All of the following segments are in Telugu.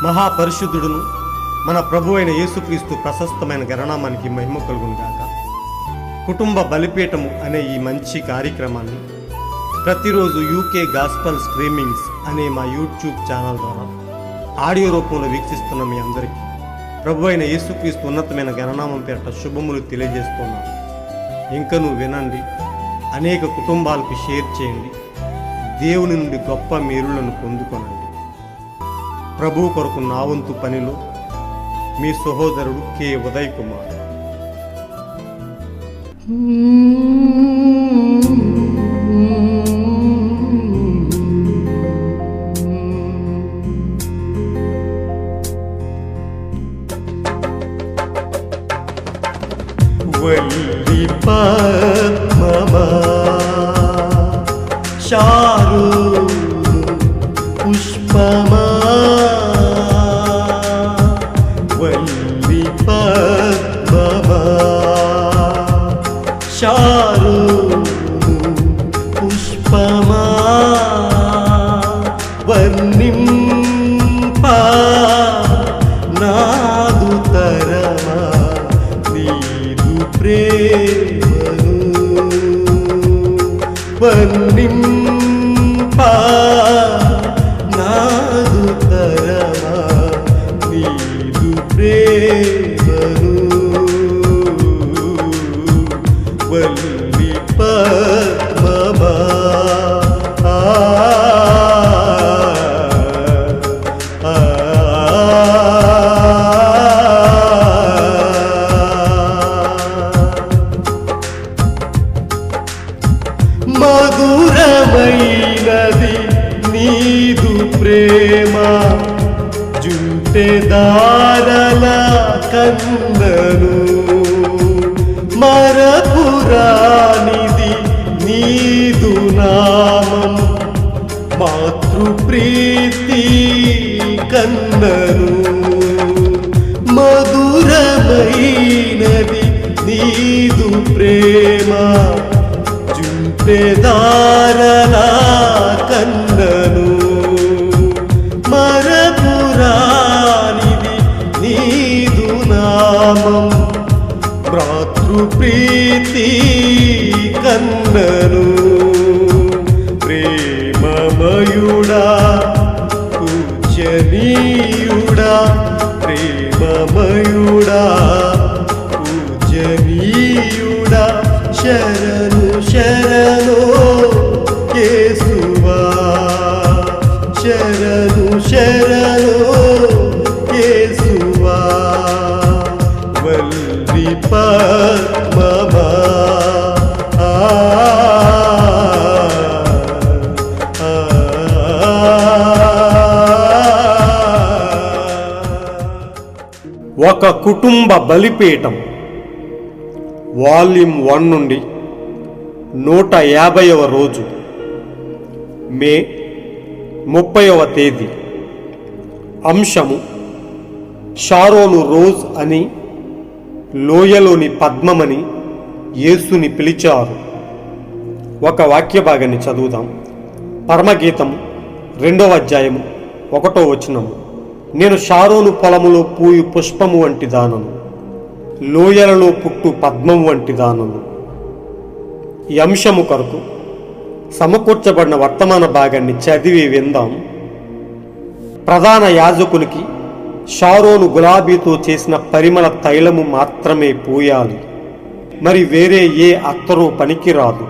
మహాపరిశుద్ధుడును మన ప్రభు అయిన యేసుక్రీస్తు ప్రశస్తమైన గణనామానికి మహిమ కలుగును గాక. కుటుంబ బలిపీఠము అనే ఈ మంచి కార్యక్రమాన్ని ప్రతిరోజు యూకే గాస్పల్ స్ట్రీమింగ్స్ అనే మా యూట్యూబ్ ఛానల్ ద్వారా ఆడియో రూపంలో వీక్షిస్తున్న మీ అందరికీ ప్రభు అయిన యేసుక్రీస్తు ఉన్నతమైన గణనామం పేరిట శుభములు తెలియజేస్తున్నాను. ఇంకనూ వినండి, అనేక కుటుంబాలకు షేర్ చేయండి, దేవుని నుండి గొప్ప మేలులను పొందుకొనండి. ప్రభు కొరకు నా వంతు పనిలో మీ సహోదరుడు కె ఉదయ్ కుమార్. వల్లి పద్మమా చారు పుష్పమా, వల్లి పద్మమా చారు పుష్పమా, వర్ణింప నాదు తరమా నీదు ప్రేమను, వర్ణింప నాదు తరమా నీదు ప్రేమను, వల్లి పద్మమా మధురమైనది నీదు ప్రేమ, జుంటెదారల కన్నను, మరపురానిది నీదు నామం, మాతృప్రీతి కన్నను, మధురమైనది నీదు ప్రేమ, జుంటెదారల కన్నను, మరపురానిది నీదు నామం, మాతృప్రీతి కన్నను, ప్రేమమయుడా పూజనీయుడా, ప్రేమమయుడా పూజనీయుడా, శరణు శరణు యేసువా, శరణు శరణు యేసువా, వల్లి పద్మమా ఒక కుటుంబ బలిపీఠం వాల్యూమ్ 1 నుండి 150వ రోజు, మే 30వ తేదీ. అంశము షారోను రోజ్ అని, లోయలోని పద్మమని యేసుని పిలిచారు. ఒక వాక్య భాగాన్ని చదువుదాం. పరమగీతము 2వ అధ్యాయము 1వ వచనము. నేను షారోను పొలములో పూయు పుష్పము వంటి దానను, లోయలలో పుట్టు పద్మం వంటి దానను. ఈ అంశము కొరకు సమకూర్చబడిన వర్తమాన భాగాన్ని చదివి విందాం. ప్రధాన యాజకునికి షారోను గులాబీతో చేసిన పరిమళ తైలము మాత్రమే పూయాలి, మరి వేరే ఏ అత్తరు పనికిరాదు.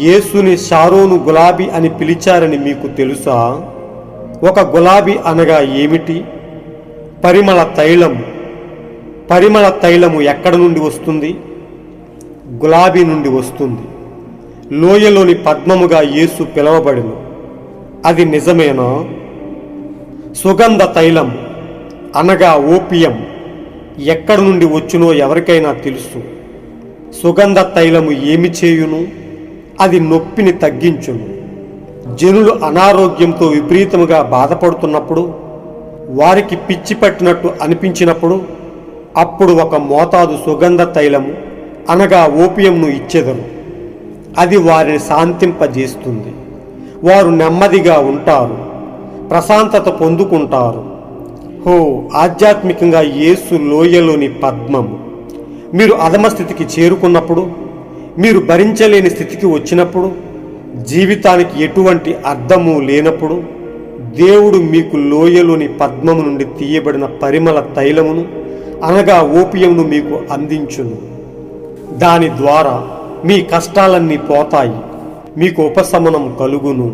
యేసుని షారోను గులాబీ అని పిలిచారని మీకు తెలుసా? ఒక గులాబీ అనగా ఏమిటి? పరిమళ తైలము. పరిమళ తైలము ఎక్కడ నుండి వస్తుంది? గులాబీ నుండి వస్తుంది. లోయలోని పద్మముగా యేసు పిలవబడును. అది నిజమేనా? సుగంధ తైలం అనగా ఓపియం ఎక్కడ నుండి వచ్చునో ఎవరికైనా తెలుసు. సుగంధ తైలము ఏమి చేయును? అది నొప్పిని తగ్గించును. జనులు అనారోగ్యంతో విపరీతముగా బాధపడుతున్నప్పుడు, వారికి పిచ్చి పట్టినట్టు అనిపించినప్పుడు, అప్పుడు ఒక మోతాదు సుగంధ తైలము అనగా ఓపియంను ఇచ్చెదరు. అది వారిని శాంతింపజేస్తుంది. వారు నెమ్మదిగా ఉంటారు, ప్రశాంతత పొందుకుంటారు. హో ఆధ్యాత్మికంగా యేసు లోయలోని పద్మము. మీరు అధమ స్థితికి చేరుకున్నప్పుడు, మీరు భరించలేని స్థితికి వచ్చినప్పుడు, జీవితానికి ఎటువంటి అర్థము లేనప్పుడు దేవుడు మీకు లోయలోని పద్మము నుండి తీయబడిన పరిమళ తైలమును అనగా ఓపియమును మీకు అందించును. దాని ద్వారా మీ కష్టాలన్నీ పోతాయి, మీకు ఉపశమనం కలుగును.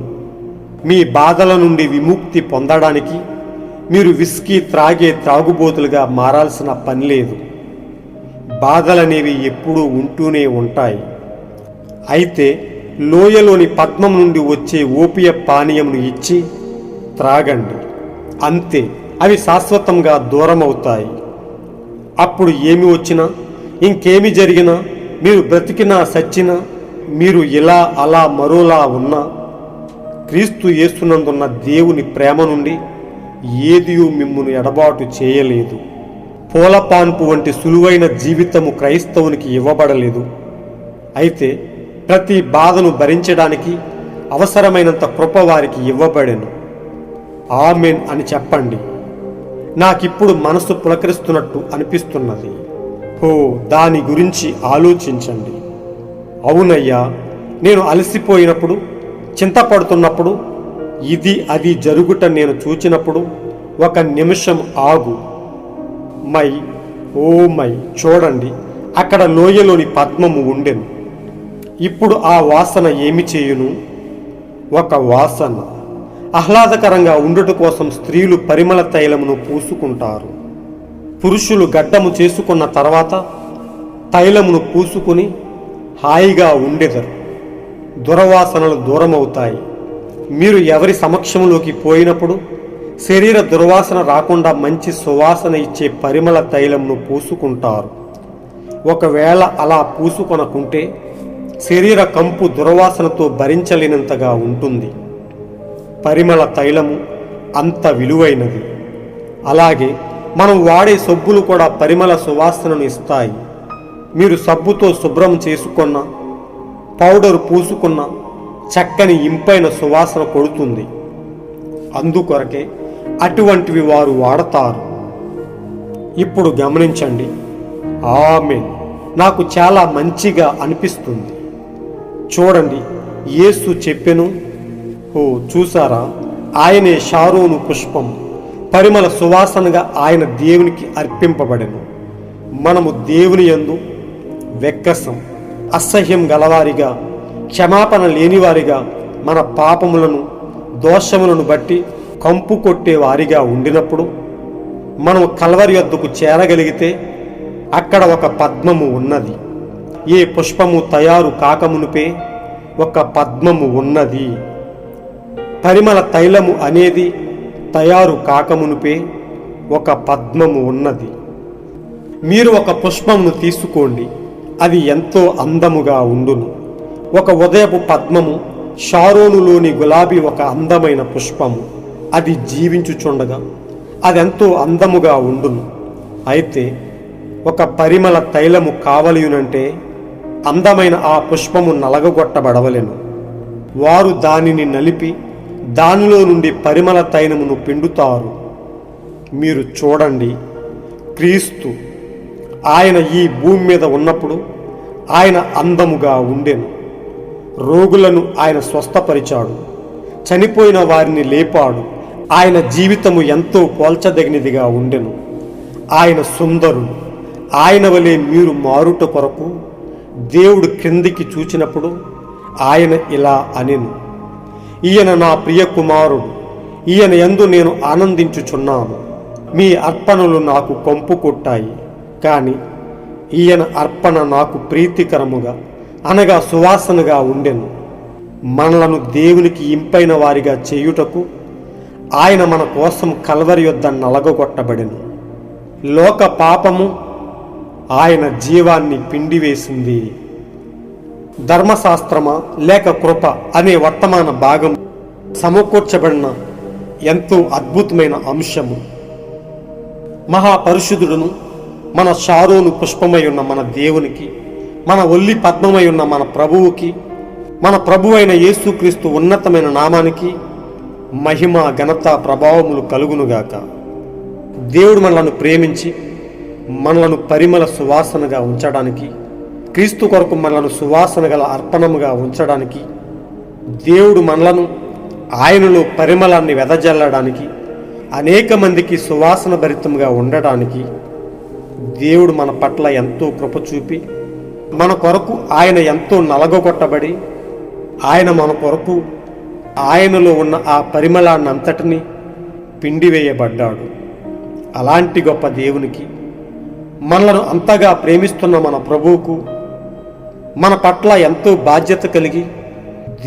మీ బాధల నుండి విముక్తి పొందడానికి మీరు విస్కీ త్రాగే త్రాగుబోతులుగా మారాల్సిన పని లేదు. బాధలనేవి ఎప్పుడూ ఉంటూనే ఉంటాయి. అయితే లోయలోని పద్మం నుండి వచ్చే ఓపియ పానీయమును ఇచ్చి త్రాగండి, అంతే. అవి శాశ్వతంగా దూరమవుతాయి. అప్పుడు ఏమి వచ్చినా, ఇంకేమి జరిగినా, మీరు బ్రతికినా సచ్చినా, మీరు ఇలా అలా మరోలా ఉన్నా, క్రీస్తు యేసునందున్న దేవుని ప్రేమ నుండి ఏదియూ మిమ్మును ఎడబాటు చేయలేదు. పూలపాన్పు వంటి సులువైన జీవితము క్రైస్తవునికి ఇవ్వబడలేదు. అయితే ప్రతి బాధను భరించడానికి అవసరమైనంత కృప వారికి ఇవ్వబడెను. ఆమెన్ అని చెప్పండి. నాకిప్పుడు మనసు పులకరిస్తున్నట్టు అనిపిస్తున్నది. ఓ దాని గురించి ఆలోచించండి. అవునయ్యా, నేను అలసిపోయినప్పుడు, చింతపడుతున్నప్పుడు, ఇది అది జరుగుట నేను చూచినప్పుడు ఒక నిమిషం ఆగు. మై చూడండి, అక్కడ లోయలోని పద్మము ఉండెను. ఇప్పుడు ఆ వాసన ఏమి చేయును? ఒక వాసన. ఆహ్లాదకరంగా ఉండుట కోసం స్త్రీలు పరిమళ తైలమును పూసుకుంటారు. పురుషులు గడ్డము చేసుకున్న తర్వాత తైలమును పూసుకుని హాయిగా ఉండెదరు. దుర్వాసనలు దూరమవుతాయి. మీరు ఎవరి సమక్షంలోకి పోయినప్పుడు శరీర దుర్వాసన రాకుండా మంచి సువాసన ఇచ్చే పరిమళ తైలమును పూసుకుంటారు. ఒకవేళ అలా పూసుకొనకుంటే శరీర కంపు దుర్వాసనతో భరించలేనంతగా ఉంటుంది. పరిమళ తైలము అంత విలువైనది. అలాగే మనం వాడే సబ్బులు కూడా పరిమళ సువాసనను ఇస్తాయి. మీరు సబ్బుతో శుభ్రం చేసుకున్న, పౌడరు పూసుకున్న చక్కని ఇంపైన సువాసన కొడుతుంది. అందుకొరకే అటువంటివి వారు వాడతారు. ఇప్పుడు గమనించండి. ఆమేన్. నాకు చాలా మంచిగా అనిపిస్తుంది. చూడండి, యేసు చెప్పెను. ఓ చూసారా, ఆయనే షారోను పుష్పం, పరిమళ సువాసనగా ఆయన దేవునికి అర్పింపబడెను. మనము దేవుని యందు వెక్కసం, అసహ్యం గలవారిగా, క్షమాపణ లేనివారిగా, మన పాపములను దోషములను బట్టి కంపు కొట్టే వారిగా ఉండినప్పుడు మనము కల్వరి యొద్దకు చేరగలిగితే అక్కడ ఒక పద్మము ఉన్నది. ఏ పుష్పము తయారు కాకమునుపే ఒక పద్మము ఉన్నది. పరిమళ తైలము అనేది తయారు కాకమునుపే ఒక పద్మము ఉన్నది. మీరు ఒక పుష్పమును తీసుకోండి, అది ఎంతో అందముగా ఉండును. ఒక ఉదయపు పద్మము, షారోనులోని గులాబీ ఒక అందమైన పుష్పము. అది జీవించుచుండగా అదెంతో అందముగా ఉండును. అయితే ఒక పరిమళ తైలము కావలియునంటే అందమైన ఆ పుష్పము నలగగొట్టబడవలెను. వారు దానిని నలిపి దానిలో నుండి పరిమళ తైలమును పిండుతారు. మీరు చూడండి, క్రీస్తు ఆయన ఈ భూమి మీద ఉన్నప్పుడు ఆయన అందముగా ఉండెను. రోగులను ఆయన స్వస్థపరిచాడు, చనిపోయిన వారిని లేపాడు. ఆయన జీవితము ఎంతో పోల్చదగినదిగా ఉండెను. ఆయన సుందరుడు. ఆయన వలె మీరు మారుట కొరకు దేవుడు క్రిందికి చూచినప్పుడు ఆయన ఇలా అనెను, ఈయన నా ప్రియ కుమారుడు, ఈయన యందు నేను ఆనందించుచున్నాను. మీ అర్పణలు నాకు కంపు కొట్టాయి, కానీ ఈయన అర్పణ నాకు ప్రీతికరముగా అనగా సువాసనగా ఉండెను. మనలను దేవునికి ఇంపైన వారిగా చేయుటకు ఆయన మన కోసం కల్వరి యొద్ద నలగొట్టబడెను. లోక పాపము ఆయన జీవాన్ని పిండివేసింది. ధర్మశాస్త్రమా లేక కృప అనే వర్తమాన భాగం సమకూర్చబడిన ఎంతో అద్భుతమైన అంశము. మహాపరిశుద్ధుడును మన షారోను పుష్పమై ఉన్న మన దేవునికి, మన ఒల్లి పద్మమై ఉన్న మన ప్రభువుకి, మన ప్రభు అయిన యేసుక్రీస్తు ఉన్నతమైన నామానికి మహిమ ఘనత ప్రభావములు కలుగునుగాక. దేవుడు మనలను ప్రేమించి మనలను పరిమళ సువాసనగా ఉంచడానికి, క్రీస్తు కొరకు మనలను సువాసన గల అర్పణముగా ఉంచడానికి, దేవుడు మనలను ఆయనలో పరిమళాన్ని వెదజల్లడానికి, అనేక మందికి సువాసన భరితంగా ఉండడానికి దేవుడు మన పట్ల ఎంతో కృప చూపి మన కొరకు ఆయన ఎంతో నలగొట్టబడి ఆయన మన కొరకు ఆయనలో ఉన్న ఆ పరిమళాన్నంతటినీ పిండివేయబడ్డాడు. అలాంటి గొప్ప దేవునికి, మనలను అంతగా ప్రేమిస్తున్న మన ప్రభువుకు మన పట్ల ఎంతో బాధ్యత కలిగి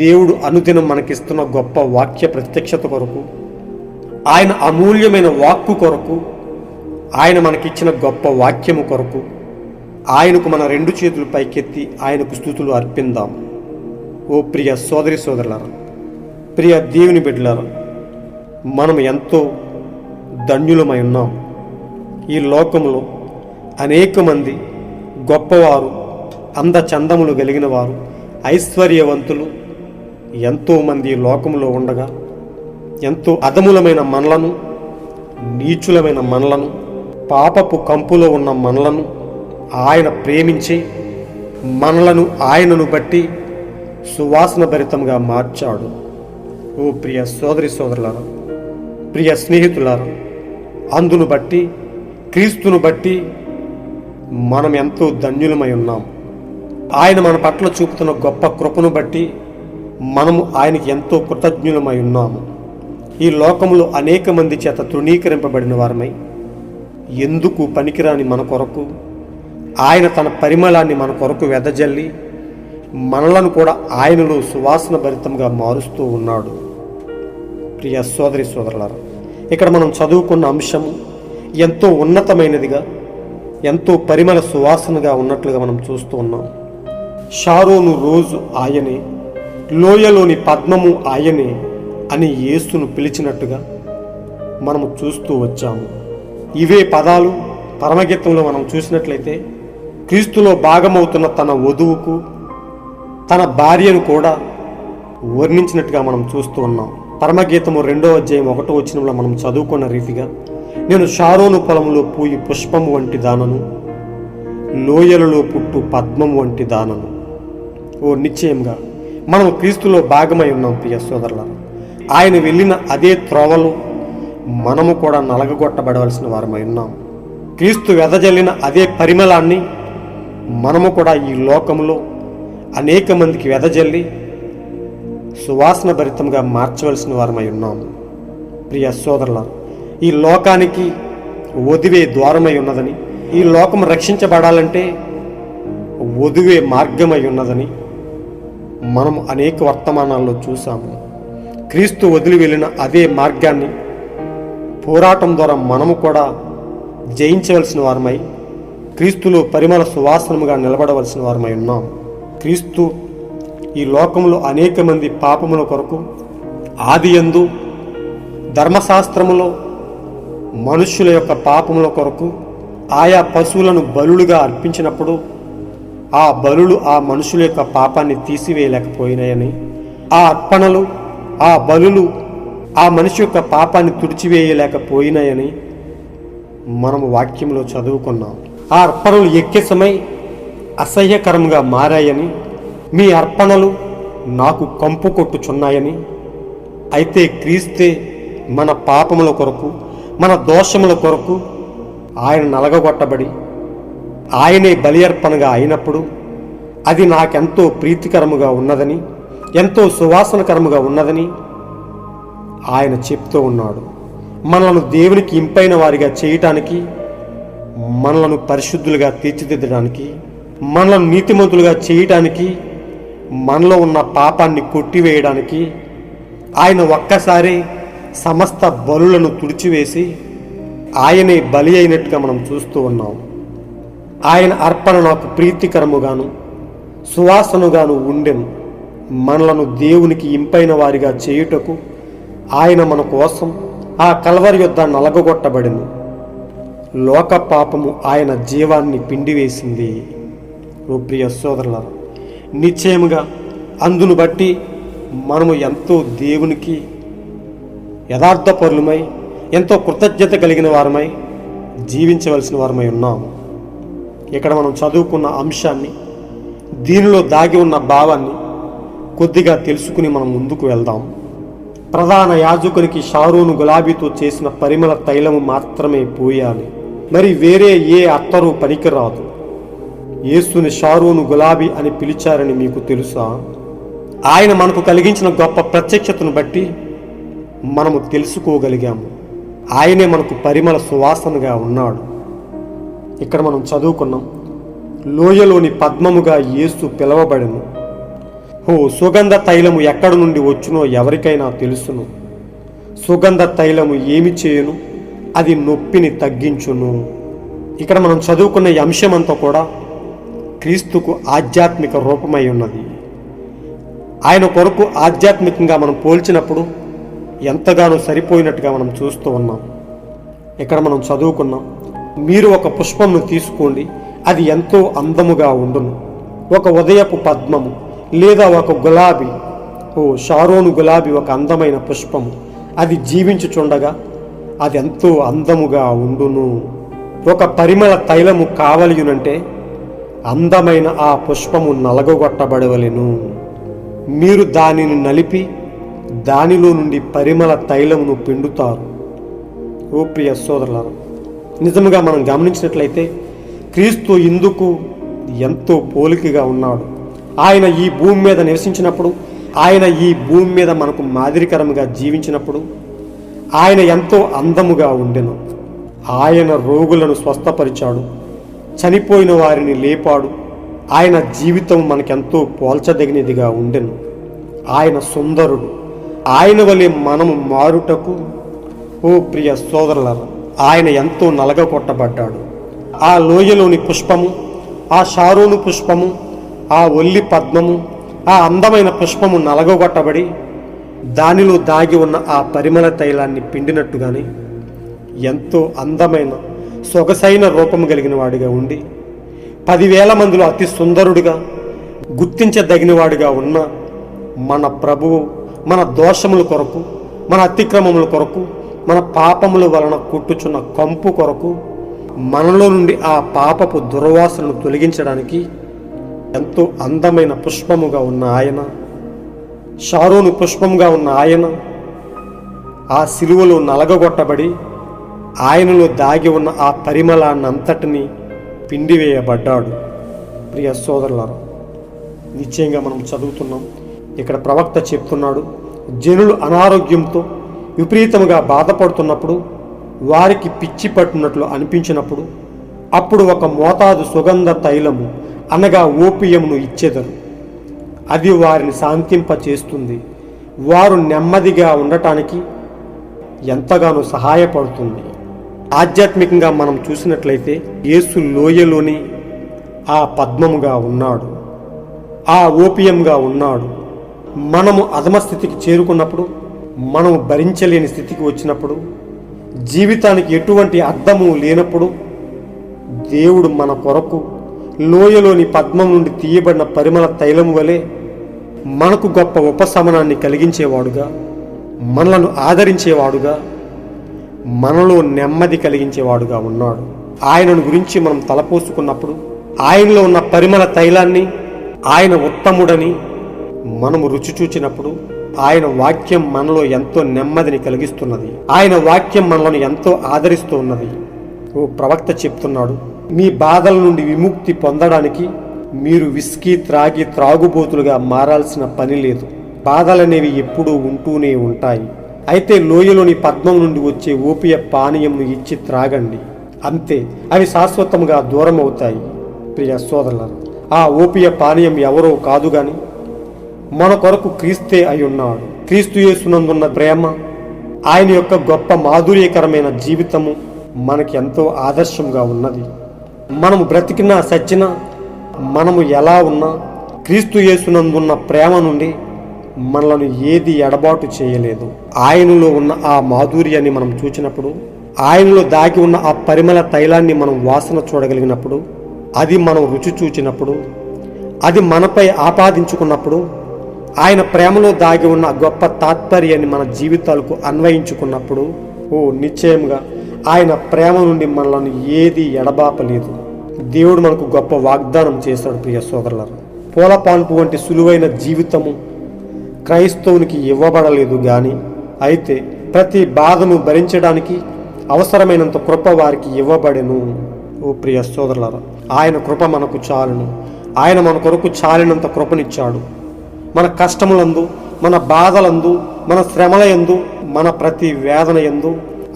దేవుడు అనుదినం మనకిస్తున్న గొప్ప వాక్య ప్రత్యక్షత కొరకు, ఆయన అమూల్యమైన వాక్కు కొరకు, ఆయన మనకిచ్చిన గొప్ప వాక్యము కొరకు ఆయనకు మన 2 చేతులు పైకెత్తి ఆయనకు స్తుతులు అర్పిందాం. ఓ ప్రియ సోదరి సోదరులారా, ప్రియ దేవుని బిడ్డలారా, మనం ఎంతో ధన్యులమై ఉన్నాం. ఈ లోకంలో అనేక మంది గొప్పవారు, అందచందములు కలిగిన వారు, ఐశ్వర్యవంతులు ఎంతోమంది ఈ లోకంలో ఉండగా ఎంతో అధములమైన మనలను, నీచులమైన మనలను, పాపపు కంపులో ఉన్న మనలను ఆయన ప్రేమించి మనలను ఆయనను బట్టి సువాసన భరితంగా మార్చాడు. ఓ ప్రియ సోదరి సోదరులారా, ప్రియ స్నేహితులారా, అందును బట్టి, క్రీస్తును బట్టి మనం ఎంతో ధన్యులమై ఉన్నాం. ఆయన మన పట్ల చూపుతున్న గొప్ప కృపను బట్టి మనము ఆయనకి ఎంతో కృతజ్ఞులమై ఉన్నాము. ఈ లోకంలో అనేక మంది చేత తృణీకరింపబడిన వారమై ఎందుకు పనికిరాని మన కొరకు ఆయన తన పరిమళాన్ని మన కొరకు వెదజల్లి మనలను కూడా ఆయనలో సువాసన భరితంగా మారుస్తూ ఉన్నాడు. ప్రియ సోదరి సోదరులారా, ఇక్కడ మనం చదువుకున్న అంశము ఎంతో ఉన్నతమైనదిగా, ఎంతో పరిమళ సువాసనగా ఉన్నట్లుగా మనం చూస్తూ ఉన్నాం. షారోను రోజు ఆయనే, లోయలోని పద్మము ఆయనే అని యేసును పిలిచినట్టుగా మనము చూస్తూ వచ్చాము. ఇవే పదాలు పరమగీతంలో మనం చూసినట్లయితే క్రీస్తులో భాగమవుతున్న తన వధువుకు, తన భార్యను కూడా వర్ణించినట్టుగా మనం చూస్తూ ఉన్నాం. పరమగీతము 2వ అధ్యాయం 1వ వచనంలో మనం చదువుకున్న రీతిగా, నేను షారోను పొలంలో పూయి పుష్పము వంటి దానను, లోయలలో పుట్టు పద్మము వంటి దానను. ఓ నిశ్చయంగా మనం క్రీస్తులో భాగమై ఉన్నాం. ప్రియ సోదరులారా, ఆయన వెళ్ళిన అదే త్రోవలో మనము కూడా నలగగొట్టబడవలసిన వారమై ఉన్నాం. క్రీస్తు వెదజల్లిన అదే పరిమళాన్ని మనము కూడా ఈ లోకంలో అనేక మందికి వెదజల్లి సువాసన భరితంగా మార్చవలసిన వారమై ఉన్నాము. ప్రియ సోదరులారా, ఈ లోకానికి వధువే ద్వారమై ఉన్నదని, ఈ లోకం రక్షించబడాలంటే వధువే మార్గమై ఉన్నదని మనము అనేక వర్తమానాల్లో చూసాము. క్రీస్తు వదిలి వెళ్ళిన అదే మార్గాన్ని పోరాటం ద్వారా మనము కూడా జయించవలసిన వారమై క్రీస్తులో పరిమళ సువాసనముగా నిలబడవలసిన వారమై ఉన్నాం. క్రీస్తు ఈ లోకంలో అనేక మంది పాపముల కొరకు ఆదియందు ధర్మశాస్త్రములో మనుష్యుల యొక్క పాపముల కొరకు ఆయా పశువులను బలులుగా అర్పించినప్పుడు ఆ బలులు ఆ మనుషుల యొక్క పాపాన్ని తీసివేయలేకపోయినాయని, ఆ అర్పణలు, ఆ బలులు ఆ మనిషి యొక్క పాపాన్ని తుడిచివేయలేకపోయినాయని మనము వాక్యంలో చదువుకున్నాం. ఆ అర్పణలు ఎక్కెసమై అసహ్యకరంగా మారాయని, మీ అర్పణలు నాకు కంపు కొట్టుచున్నాయని. అయితే క్రీస్తే మన పాపముల కొరకు, మన దోషముల కొరకు ఆయన నలగగొట్టబడి ఆయనే బలి అర్పణగా అయినప్పుడు అది నాకెంతో ప్రీతికరముగా ఉన్నదని, ఎంతో సువాసనకరముగా ఉన్నదని ఆయన చెప్తూ ఉన్నాడు. మనలను దేవునికి ఇంపైన వారిగా చేయటానికి, మనలను పరిశుద్ధులుగా తీర్చిదిద్దడానికి, మనలను నీతిమంతులుగా చేయటానికి, మనలో ఉన్న పాపాన్ని కొట్టివేయడానికి ఆయన ఒక్కసారి సమస్త బలులను తుడిచివేసి ఆయనే బలి అయినట్టుగా మనం చూస్తూ ఉన్నాం. ఆయన అర్పణ నాకు ప్రీతికరముగాను సువాసనగాను ఉండెను. మనలను దేవునికి ఇంపైన వారిగా చేయుటకు ఆయన మన కోసం ఆ కల్వరి యొద్ద నలగొట్టబడెను. లోక పాపము ఆయన జీవాన్ని పిండివేసింది. ఓ ప్రియ సోదరులారా, నిశ్చయముగా అందును బట్టి మనము ఎంతో దేవునికి యథార్థపరులమై ఎంతో కృతజ్ఞత కలిగిన వారమై జీవించవలసిన వారమై ఉన్నాము. ఇక్కడ మనం చదువుకున్న అంశాన్ని, దీనిలో దాగి ఉన్న భావాన్ని కొద్దిగా తెలుసుకుని మనం ముందుకు వెళ్దాం. ప్రధాన యాజకునికి షారోను గులాబీతో చేసిన పరిమళ తైలము మాత్రమే పోయాలి, మరి వేరే ఏ అత్తరు పనికిరాదు. యేసుని షారోను గులాబీ అని పిలిచారని మీకు తెలుసా? ఆయన మనకు కలిగించిన గొప్ప ప్రత్యక్షతను బట్టి మనము తెలుసుకోగలిగాము. ఆయనే మనకు పరిమళ సువాసనగా ఉన్నాడు. ఇక్కడ మనం చదువుకున్నాం, లోయలోని పద్మముగా యేసు పిలవబడెను. సుగంధ తైలము ఎక్కడి నుండి వచ్చునో ఎవరికైనా తెలుసును. సుగంధ తైలము ఏమి చేయును? అది నొప్పిని తగ్గించును. ఇక్కడ మనం చదువుకున్న ఈ అంశమంతా కూడా క్రీస్తుకు ఆధ్యాత్మిక రూపమై ఉన్నది. ఆయన కొరకు ఆధ్యాత్మికంగా మనం పోల్చినప్పుడు ఎంతగానో సరిపోయినట్టుగా మనం చూస్తూ ఉన్నాం. ఇక్కడ మనం చదువుకున్నాం, మీరు ఒక పుష్పంను తీసుకోండి, అది ఎంతో అందముగా ఉండును. ఒక ఉదయపు పద్మము లేదా ఒక గులాబీ, షారోను గులాబీ ఒక అందమైన పుష్పము, అది జీవించుచుండగా అది ఎంతో అందముగా ఉండును. ఒక పరిమళ తైలము కావలియునంటే అందమైన ఆ పుష్పము నలగొట్టబడవలెను. మీరు దానిని నలిపి దానిలో నుండి పరిమళ తైలమును పిండుతారు. ఓ ప్రియ సోదరులారా, నిజముగా మనం గమనించినట్లయితే క్రీస్తు ఇందుకు ఎంతో పోలికగా ఉన్నాడు. ఆయన ఈ భూమి మీద నివసించినప్పుడు, ఆయన ఈ భూమి మీద మనకు మాదిరికరముగా జీవించినప్పుడు ఆయన ఎంతో అందముగా ఉండెను. ఆయన రోగులను స్వస్థపరిచాడు, చనిపోయిన వారిని లేపాడు. ఆయన జీవితం మనకెంతో పోల్చదగినదిగా ఉండెను. ఆయన సుందరుడు. ఆయన వలె మనము మారుటకు, ఓ ప్రియ సోదరులారా, ఆయన ఎంతో నలగొట్టబడ్డాడు. ఆ లోయలోని పుష్పము, ఆ షారోను పుష్పము, ఆ ఒల్లి పద్మము, ఆ అందమైన పుష్పము నలగొట్టబడి దానిలో దాగి ఉన్న ఆ పరిమళ తైలాన్ని పిండినట్టుగానే ఎంతో అందమైన సొగసైన రూపము కలిగిన వాడిగా ఉండి 10,000 మందిలో అతి సుందరుడిగా గుర్తించదగినవాడిగా ఉన్న మన ప్రభువు మన దోషముల కొరకు, మన అతిక్రమముల కొరకు, మన పాపముల వలన కుట్టుచున్న కంపు కొరకు మనలో నుండి ఆ పాపపు దుర్వాసనను తొలగించడానికి ఎంతో అందమైన పుష్పముగా ఉన్న ఆయన, షారోను పుష్పముగా ఉన్న ఆయన ఆ సిలువలో నలగొట్టబడి ఆయనలో దాగి ఉన్న ఆ పరిమళాన్నంతటినీ పిండివేయబడ్డాడు. ప్రియ సోదరులారా, నిశ్చయంగా మనం చదువుతున్నాం, ఇక్కడ ప్రవక్త చెప్తున్నాడు, జనులు అనారోగ్యంతో విపరీతముగా బాధపడుతున్నప్పుడు, వారికి పిచ్చి పట్టినట్లు అనిపించినప్పుడు, అప్పుడు ఒక మోతాదు సుగంధ తైలము అనగా ఓపియమును ఇచ్చెదరు. అది వారిని శాంతింపచేస్తుంది. వారు నెమ్మదిగా ఉండటానికి ఎంతగానో సహాయపడుతుంది. ఆధ్యాత్మికంగా మనం చూసినట్లయితే యేసు లోయలోని ఆ పద్మముగా ఉన్నాడు, ఆ ఓపియంగా ఉన్నాడు. మనము అధమస్థితికి చేరుకున్నప్పుడు, మనము భరించలేని స్థితికి వచ్చినప్పుడు, జీవితానికి ఎటువంటి అర్థము లేనప్పుడు దేవుడు మన కొరకు లోయలోని పద్మం నుండి తీయబడిన పరిమళ తైలము వలె మనకు గొప్ప ఉపశమనాన్ని కలిగించేవాడుగా, మనలను ఆదరించేవాడుగా, మనలో నెమ్మది కలిగించేవాడుగా ఉన్నాడు. ఆయనను గురించి మనం తలపోసుకున్నప్పుడు, ఆయనలో ఉన్న పరిమళ తైలాన్ని, ఆయన ఉత్తముడని మనము రుచి చూచినప్పుడు, ఆయన వాక్యం మనలో ఎంతో నెమ్మదిని కలిగిస్తున్నది. ఆయన వాక్యం మనలను ఎంతో ఆదరిస్తూ ఉన్నది. ఓ ప్రవక్త చెప్తున్నాడు, మీ బాధల నుండి విముక్తి పొందడానికి మీరు విస్కీ త్రాగి త్రాగుబోతులుగా మారాల్సిన పని లేదు. బాధలనేవి ఎప్పుడూ ఉంటూనే ఉంటాయి. అయితే లోయలోని పద్మం నుండి వచ్చే ఓపియ పానీయంను ఇచ్చి త్రాగండి, అంతే, అవి శాశ్వతంగా దూరం అవుతాయి. ప్రియ సోదరులారా, ఆ ఓపియ పానీయం ఎవరో కాదు గాని మన కొరకు క్రీస్తే అయి ఉన్నాడు. క్రీస్తు యేసునందున్న ప్రేమ, ఆయన యొక్క గొప్ప మాధుర్యకరమైన జీవితము మనకి ఎంతో ఆదర్శంగా ఉన్నది. మనము బ్రతికినా సచ్చినా, మనము ఎలా ఉన్నా క్రీస్తు యేసునందున్న ప్రేమ నుండి మనలను ఏది ఎడబాటు చేయలేదు. ఆయనలో ఉన్న ఆ మాధుర్యాన్ని మనం చూచినప్పుడు, ఆయనలో దాగి ఉన్న ఆ పరిమళ తైలాన్ని మనం వాసన చూడగలిగినప్పుడు, అది మనం రుచి చూచినప్పుడు, అది మనపై ఆపాదించుకున్నప్పుడు, ఆయన ప్రేమలో దాగి ఉన్న గొప్ప తాత్పర్యాన్ని మన జీవితాలకు అన్వయించుకున్నప్పుడు, ఓ నిశ్చయంగా ఆయన ప్రేమ నుండి మనల్ని ఏది ఎడబాపలేదు. దేవుడు మనకు గొప్ప వాగ్దానం చేశాడు. ప్రియ సోదరులారా, పూలపాన్పు వంటి సులువైన జీవితము క్రైస్తవునికి ఇవ్వబడలేదు కానీ, అయితే ప్రతి బాధను భరించడానికి అవసరమైనంత కృప వారికి ఇవ్వబడెను. ప్రియ సోదరులారా, ఆయన కృప మనకు చాలును. ఆయన మన కొరకు చాలినంత కృపనిచ్చాడు. మన కష్టములందు, మన బాధలందు, మన శ్రమలయందు, మన ప్రతి వేదన యందు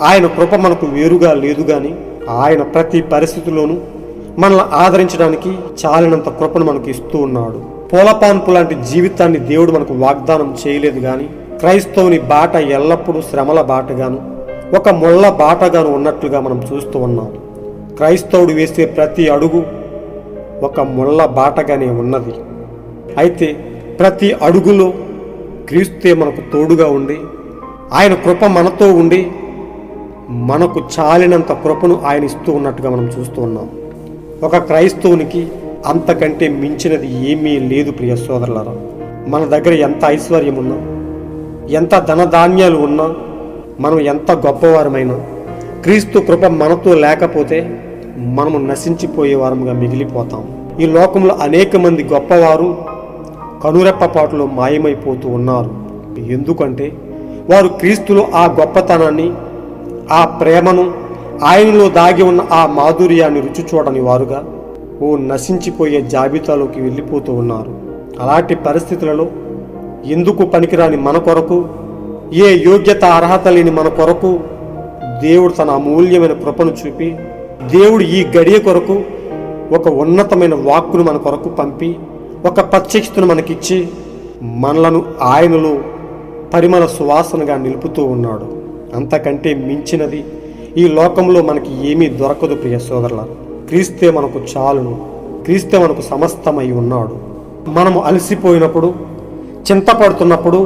ఆయన కృప మనకు వేరుగా లేదు కానీ, ఆయన ప్రతి పరిస్థితిలోనూ మనల్ని ఆదరించడానికి చాలినంత కృపను మనకు ఇస్తూ ఉన్నాడు. పూలపాన్పు లాంటి జీవితాన్ని దేవుడు మనకు వాగ్దానం చేయలేదు కానీ, క్రైస్తవుని బాట ఎల్లప్పుడూ శ్రమల బాటగాను, ఒక ముళ్ళ బాటగాను ఉన్నట్లుగా మనం చూస్తూ ఉన్నాం. క్రైస్తవుడు వేసే ప్రతి అడుగు ఒక ముళ్ళ బాటగానే ఉన్నది. అయితే ప్రతి అడుగులో క్రీస్తే మనకు తోడుగా ఉండి, ఆయన కృప మనతో ఉండి, మనకు చాలినంత కృపను ఆయన ఇస్తూ ఉన్నట్టుగా మనం చూస్తూ ఉన్నాం. ఒక క్రైస్తవునికి అంతకంటే మించినది ఏమీ లేదు. ప్రియ సోదరులారా, మన దగ్గర ఎంత ఐశ్వర్యం ఉన్నా, ఎంత ధనధాన్యాలు ఉన్నా, మనం ఎంత గొప్పవారమైనా, క్రీస్తు కృప మనతో లేకపోతే మనము నశించిపోయే వారముగా మిగిలిపోతాం. ఈ లోకంలో అనేక మంది గొప్పవారు కనురెప్పపాటులో మాయమైపోతూ ఉన్నారు. ఎందుకంటే వారు క్రీస్తులో ఆ గొప్పతనాన్ని, ఆ ప్రేమను, ఆయనలో దాగి ఉన్న ఆ మాధుర్యాన్ని రుచి చూడని వారుగా నశించిపోయే జాబితాలోకి వెళ్ళిపోతూ ఉన్నారు. అలాంటి పరిస్థితులలో ఎందుకు పనికిరాని మన కొరకు, ఏ యోగ్యత అర్హత లేని మన కొరకు దేవుడు తన అమూల్యమైన కృపను చూపి, దేవుడు ఈ గడియ కొరకు ఒక ఉన్నతమైన వాక్కును మన కొరకు పంపి, ఒక ప్రత్యక్షతను మనకిచ్చి, మనలను ఆయనలో పరిమళ సువాసనగా నిలుపుతూ ఉన్నాడు. అంతకంటే మించినది ఈ లోకంలో మనకి ఏమీ దొరకదు. ప్రియ సోదరుల, క్రీస్తే మనకు చాలును. క్రీస్తే మనకు సమస్తమై ఉన్నాడు. మనము అలసిపోయినప్పుడు, చింతపడుతున్నప్పుడు,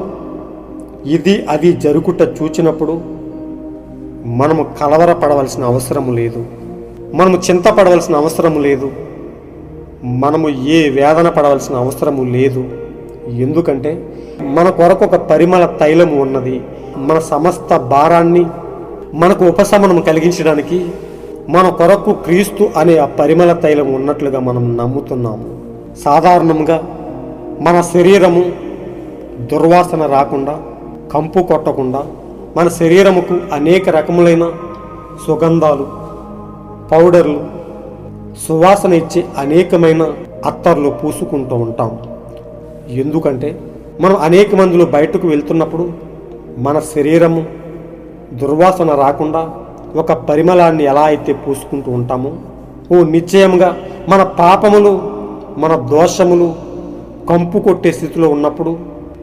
ఇది అది జరుగుట చూచినప్పుడు మనము కలవరపడవలసిన అవసరము లేదు. మనము చింతపడవలసిన అవసరము లేదు. మనము ఏ వేదన పడవలసిన అవసరము లేదు. ఎందుకంటే మన కొరకు ఒక పరిమళ తైలము ఉన్నది. మన సమస్త భారాన్ని మనకు ఉపశమనం కలిగించడానికి మన కొరకు క్రీస్తు అనే ఆ పరిమళ తైలం ఉన్నట్లుగా మనం నమ్ముతున్నాము. సాధారణంగా మన శరీరము దుర్వాసన రాకుండా, కంపు కొట్టకుండా మన శరీరముకు అనేక రకములైన సుగంధాలు, పౌడర్లు, సువాసన ఇచ్చే అనేకమైన అత్తర్లు పూసుకుంటూ ఉంటాం. ఎందుకంటే మనం అనేక మందిలో బయటకు వెళ్తున్నప్పుడు మన శరీరము దుర్వాసన రాకుండా ఒక పరిమళాన్ని ఎలా అయితే పూసుకుంటూ ఉంటామో, నిశ్చయంగా మన పాపములు, మన దోషములు కంపు కొట్టే స్థితిలో ఉన్నప్పుడు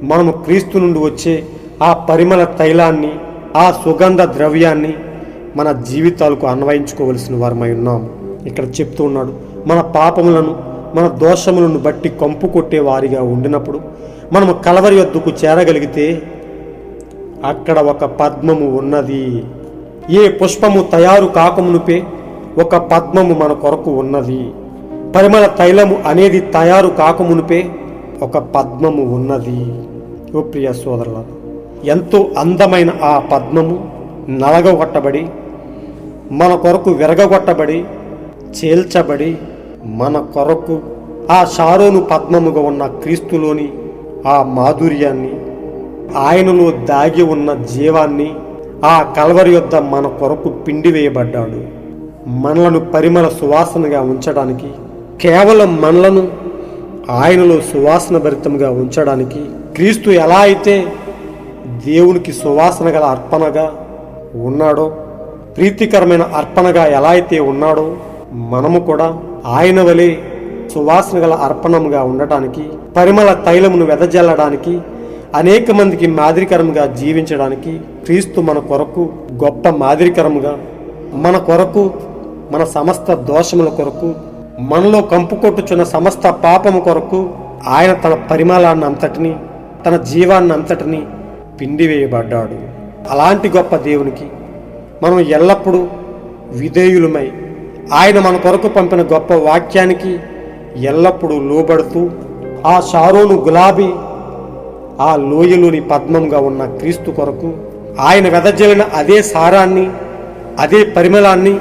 మనము క్రీస్తు నుండి వచ్చే ఆ పరిమళ తైలాన్ని, ఆ సుగంధ ద్రవ్యాన్ని మన జీవితాలకు అన్వయించుకోవలసిన వారమై ఉన్నాము. ఇక్కడ చెప్తూ ఉన్నాడు, మన పాపములను, మన దోషములను బట్టి కంపు కొట్టే వారిగా ఉండినప్పుడు మనము కలవరి వద్దకు చేరగలిగితే అక్కడ ఒక పద్మము ఉన్నది. ఏ పుష్పము తయారు కాకమునుపే ఒక పద్మము మన కొరకు ఉన్నది. పరిమళ తైలము అనేది తయారు కాకమునుపే ఒక పద్మము ఉన్నది. ఓ ప్రియ సోదరుల, ఎంతో అందమైన ఆ పద్మము నలగొట్టబడి, మన కొరకు విరగొట్టబడి, చేల్చబడి, మన కొరకు ఆ షారోను పద్మముగా ఉన్న క్రీస్తులోని ఆ మాధుర్యాన్ని, ఆయనలో దాగి ఉన్న జీవాన్ని ఆ కల్వరి యొద్ద మన కొరకు పిండివేయబడ్డాడు. మనలను పరిమళ సువాసనగా ఉంచడానికి, కేవలం మనలను ఆయనలో సువాసన భరితంగా ఉంచడానికి, క్రీస్తు ఎలా అయితే దేవునికి సువాసన గల అర్పణగా ఉన్నాడో, ప్రీతికరమైన అర్పణగా ఎలా అయితే ఉన్నాడో, మనము కూడా ఆయన వలె సువాసన గల అర్పణముగా ఉండటానికి, పరిమళ తైలమును వెదజల్లడానికి, అనేక మందికి మాదిరికరంగా జీవించడానికి క్రీస్తు మన కొరకు గొప్ప మాదిరికరముగా, మన కొరకు, మన సమస్త దోషముల కొరకు, మనలో కంపు కొట్టుచున్న సమస్త పాపము కొరకు ఆయన తన పరిమళాన్ని అంతటిని, తన జీవాన్ని అంతటిని పిండివేయబడ్డాడు. అలాంటి గొప్ప దేవునికి మనం ఎల్లప్పుడూ విధేయులమై, ఆయన మన కొరకు పంపిన గొప్ప వాక్యానికి ఎల్లప్పుడూ లోబడుతూ, ఆ షారోను గులాబీ, ఆ లోయలోని పద్మంగా ఉన్న క్రీస్తు కొరకు, ఆయన వెదజల్లిన అదే సారాన్ని, అదే పరిమళాన్ని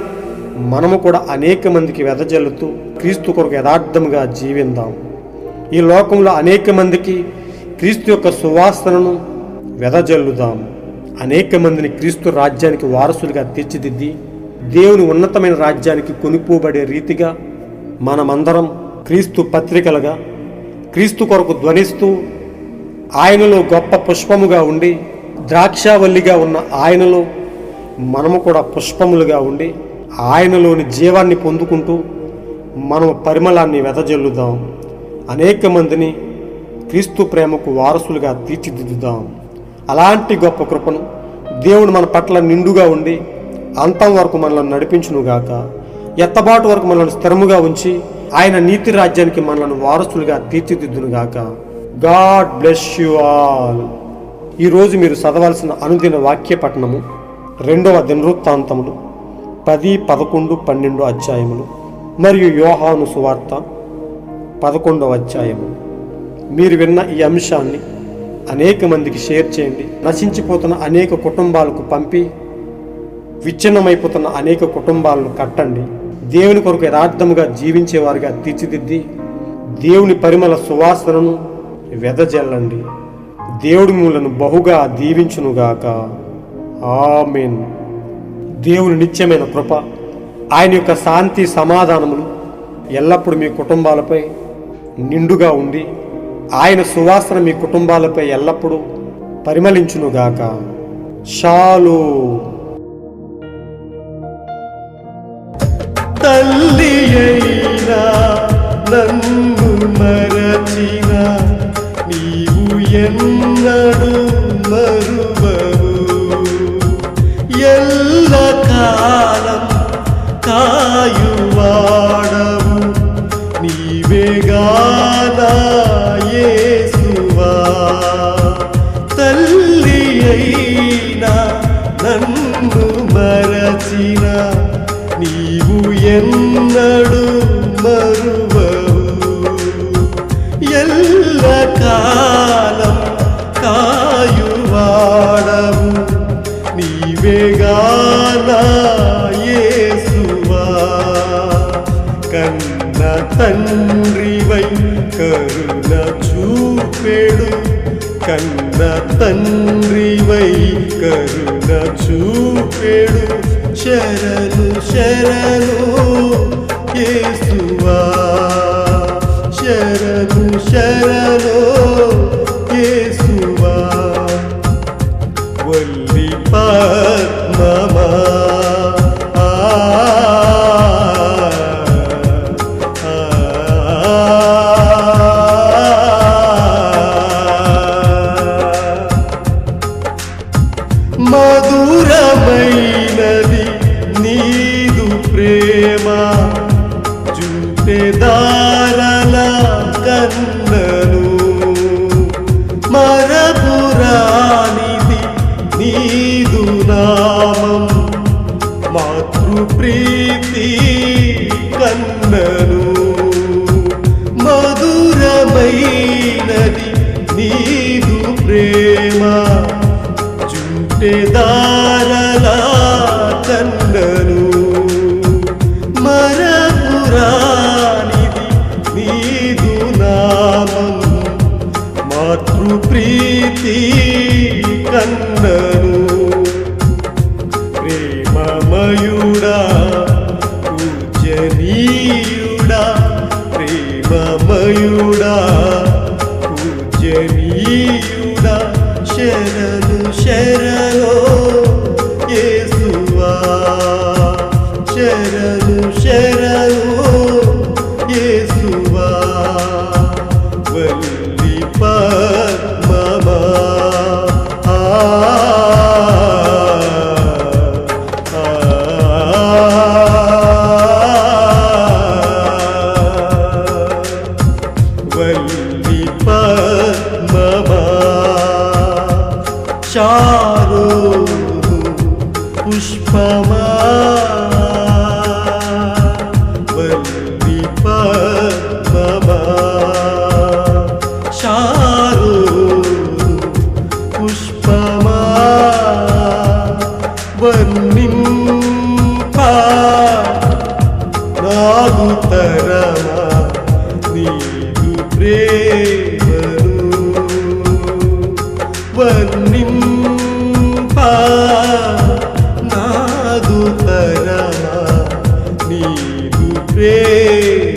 మనము కూడా అనేక మందికి వెదజల్లుతూ క్రీస్తు కొరకు యథార్థముగా జీవిందాం. ఈ లోకంలో అనేక మందికి క్రీస్తు యొక్క సువాసనను వెదజల్లుదాం. అనేక మందిని క్రీస్తు రాజ్యానికి వారసులుగా తీర్చిదిద్ది దేవుని ఉన్నతమైన రాజ్యానికి కొనుక్కోబడే రీతిగా మనమందరం క్రీస్తు పత్రికలుగా, క్రీస్తు కొరకు ధ్వనిస్తూ, ఆయనలో గొప్ప పుష్పముగా ఉండి, ద్రాక్షావల్లిగా ఉన్న ఆయనలో మనము కూడా పుష్పములుగా ఉండి, ఆయనలోని జీవాన్ని పొందుకుంటూ మనము పరిమళాన్ని వెదజల్లుదాం. అనేక మందిని క్రీస్తు ప్రేమకు వారసులుగా తీర్చిదిద్దుదాం. అలాంటి గొప్ప కృపను దేవుడు మన పట్ల నిండుగా ఉండి అంతం వరకు మనల్ని నడిపించునుగాక. ఎత్తబాటు వరకు మనల్ని స్థిరముగా ఉంచి ఆయన నీతి రాజ్యానికి మనల్ని వారసులుగా తీర్చిదిద్దునుగాక. God bless you all. ఈరోజు మీరు చదవాల్సిన అనుదిన వాక్య పఠనము 2వ దినవృత్తాంతములు 10, 11, 12 అధ్యాయములు మరియు యోహాను సువార్త 11వ అధ్యాయము. మీరు విన్న ఈ అంశాన్ని అనేక మందికి షేర్ చేయండి. నశించిపోతున్న అనేక కుటుంబాలకు పంపి విచ్ఛిన్నమైపోతున్న అనేక కుటుంబాలను కట్టండి. దేవుని కొరకు యథార్థముగా జీవించేవారుగా తీర్చిదిద్ది దేవుని పరిమళ సువాసనను వెదజల్లండి. దేవుడి మూలను బహుగా దీవించునుగాక. ఆమేన్. దేవుని నిత్యమైన కృప, ఆయన యొక్క శాంతి సమాధానములు ఎల్లప్పుడూ మీ కుటుంబాలపై నిండుగా ఉండి ఆయన సువాసన మీ కుటుంబాలపై ఎల్లప్పుడూ పరిమళించునుగాక. షాలోమ్. తల్లి అయినా నన్ను మరచిన నీవు ఎన్నడూ మరువవు. ఎల్లకాలం కాయువాడవు నీవేగా నా యేసువా. తల్లి అయినా నన్ను మరచిన నీవు ఎన్నడూ మరువవు. ఎల్లకాలం కాయువాడవు నీవేగా నా యేసువా. కన్న తండ్రివై కరుణ చూపెడు, కన్న తండ్రివై కరుణ చూపెడు. శరణు శరణు యేసువా, శరణు శరణు యేసువా. వల్లి పద్మమా మధురమైనది నీదు ప్రేమ, జూపెదారల కన్నను. మరపురానిది నీదు నామం, మాతృప్రీతి కన్నను. మధురమైనది నీదు ప్రేమ, జూపెదారల కన్నను. మరపురానిది నీదు నామం, మాతృప్రీతి కన్నను. ప్రేమమయుడా పూజనీయుడా, ప్రేమమయుడా పూజనీయుడా. శరణు శరణు యేసువా, శరణు శరణు యేసువా. వల్లి పద్మమా వల్లి పద్మమా. చారోను పుష్పమా, వల్లి పద్మమా. చారోను పుష్పమా, పరమా నీదు ప్రేమను వర్ణింపా నాదు తరమా నీదు ప్రేమ